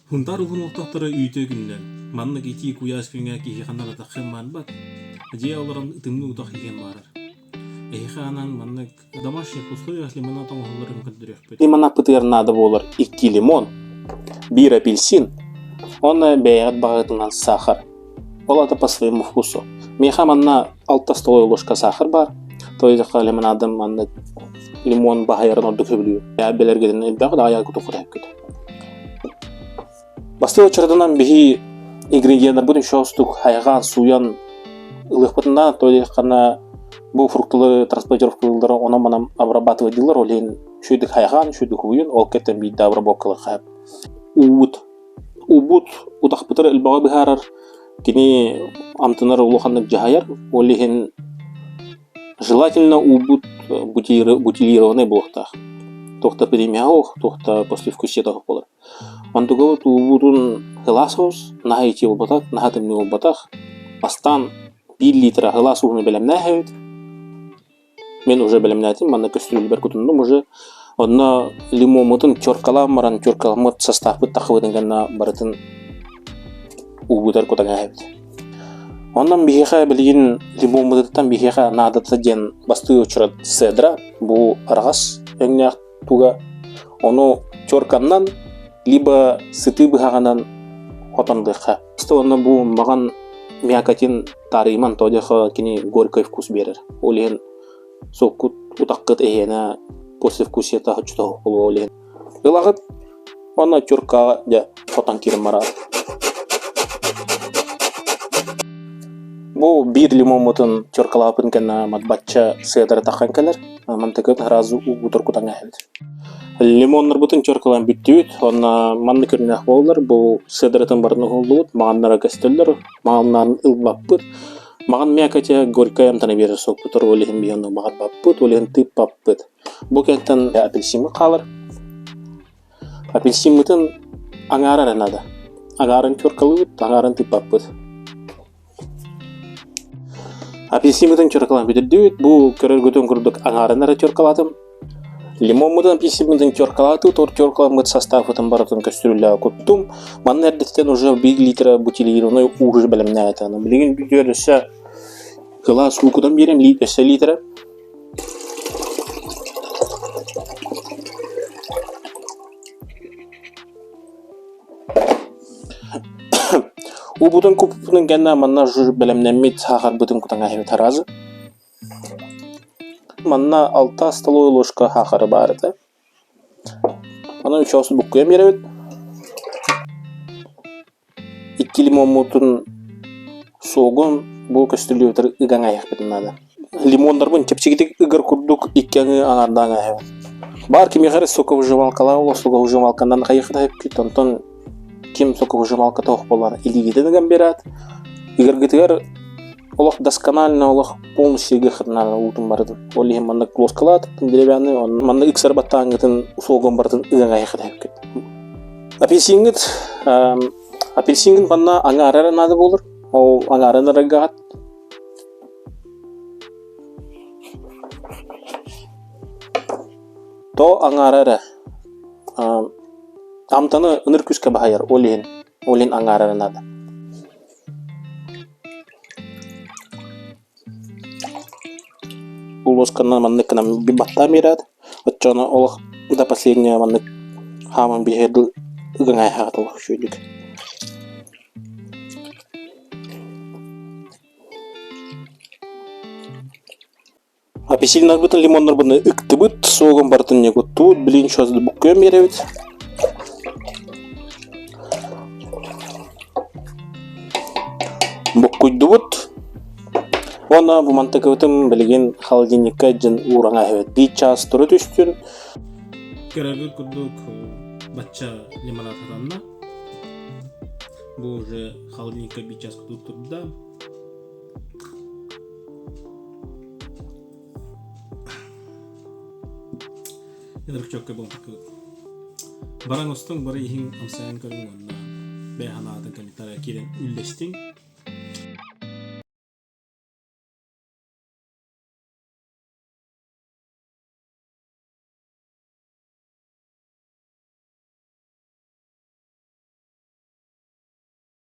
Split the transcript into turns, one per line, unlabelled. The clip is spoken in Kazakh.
Huntar ulun uhtahtarı üytö günden. Manlık iti kuyas güngä kihi kandaga takhen manbat. Ajiya olaran ıtımlı utah iken barar. Ehihanan manlık домашних условиях лимонатом оларын көндүрөкпүт.
Лимонад пытыарнады болар 2 лимон, 1 апельсин, оны бәйгәт багытынан сахар. Ол аты по своему вкусу. Меха манна 6 столовая ложка сахар бар. То есть лимонадым манны лимон багайрын орду көбүлүү. Я белергеден элбак да аяк тукурак көт. Басты очырдынан бихи ингредиенттер бүтүн шостук хайган суян ылык то есть кана бу фруктылы транспортировкалары оны манам обрабатывать дилар олен шүйдүк хайган шүйдүк уюн ол кеттен бийде обработкалар хайп. Убут утак бытыр элбага бихарар кини амтынар улуханнык жахаяр олеген желательно убут бутилированный блохтах. Тохта перемяох, тохта после вкусия того пола. Антуго убутун гласос нахайти убатак, нахатымны убатак. Астан 1 литра гласуны белемнахайт. Мен уже белемнатим, манна кастрюль беркутундум уже одна лимонмутун чоркаламаран чоркаламыт состав тахыбыдынгана барытын убутар кутагайт. Ондан бихеха билген лимонмутуттан бихеха надата ден басты очрат седра бу аргас эңнях туга ону чорканнан либо сыты быхаганан отандыха. Стонна бу маган мякатин тарыйман тодеха кини горький вкус берер. Олен сокут утаккыт эхена после вкусия тахчто олен. Ылагыт она чорка да отан кирмара. Бу 1 лимонмутун чоркалапын кена матбачча седра такан келер. Мантыкыт разу убутур кутаңайт. Лимоннар бутын чоркалан бүттүт, аны манны көрүнөк болдур. Бу седратын барын болдут, маганнара кастеллер, маганнарын ылбаппыт. Маган мякатя горькая амтана бере сокпутур, олеген бияны маган баппыт, олеген тып баппыт. Бу кенттен апельсин калыр. Апельсин мытын аңарар нада. Аңарын чоркалыт, аңарын тып баппыт. Апельсин мытын чоркалан бүтүт, бу көрөргөтөн курдук аңарынара чоркалатым. Лимон мытын апельсин мытын чоркалаты, тор чоркалан мыт составытын баратын кастрюля куттум. Манна эрдеттен уже 1 литра бутилированный уже белемнайт аны. Билген бүтөрөсө глаз кукудан берем литра. Убутун купунун генна манна жур белемнемит сахар бутун кутаңа таразы. Манна 6 столовая ложка сахара бар да. Аны үчөс буккуя беребит. 2 лимонмутун согун бу кастрюльдер ыгаңа яппытын нада. Лимондар бун чепчигитик ыгыр курдук иккеңи аңардаңа яп. Бар ким ягар соковыжималкалар, ол соковыжималкандан кайыкта яппыт, онтон ким соковыжималка тох болар илигиден берат. Игергитер олох досконально олох полностью гыхтна утум барды. Олли манна клоскалат деревянный, он манна иксар баттангытын согон бардын ыгаңа яппыт. Апельсин манна аңарара нада болор. Ол аңарана рагат. То аңарара амтаны ыныр күскө бахайар олен аңарара нада. Улосканна манны кына бибатта мерат. Отчона олох до последнего манны хаман бихедл ыгаңа яппыт шүйдүк. Апельсиннар бутын лимоннар бутын ыктыбыт, согон бартын не гуттут, билин шозды буккуя меребит. Буккуйдубут. Она бу мантыкыбытым билген холодильникка жын ураңа хэвет. 1 час туры түстүн.
Көрөгөт курдук бачча лимонад атанна. Бу уже холодильникка 1 час турда. Эдер чокка болмак. Бараң остон бары ихин амсаян көрүнгөннө. Беханада комментарий кирен үллестин.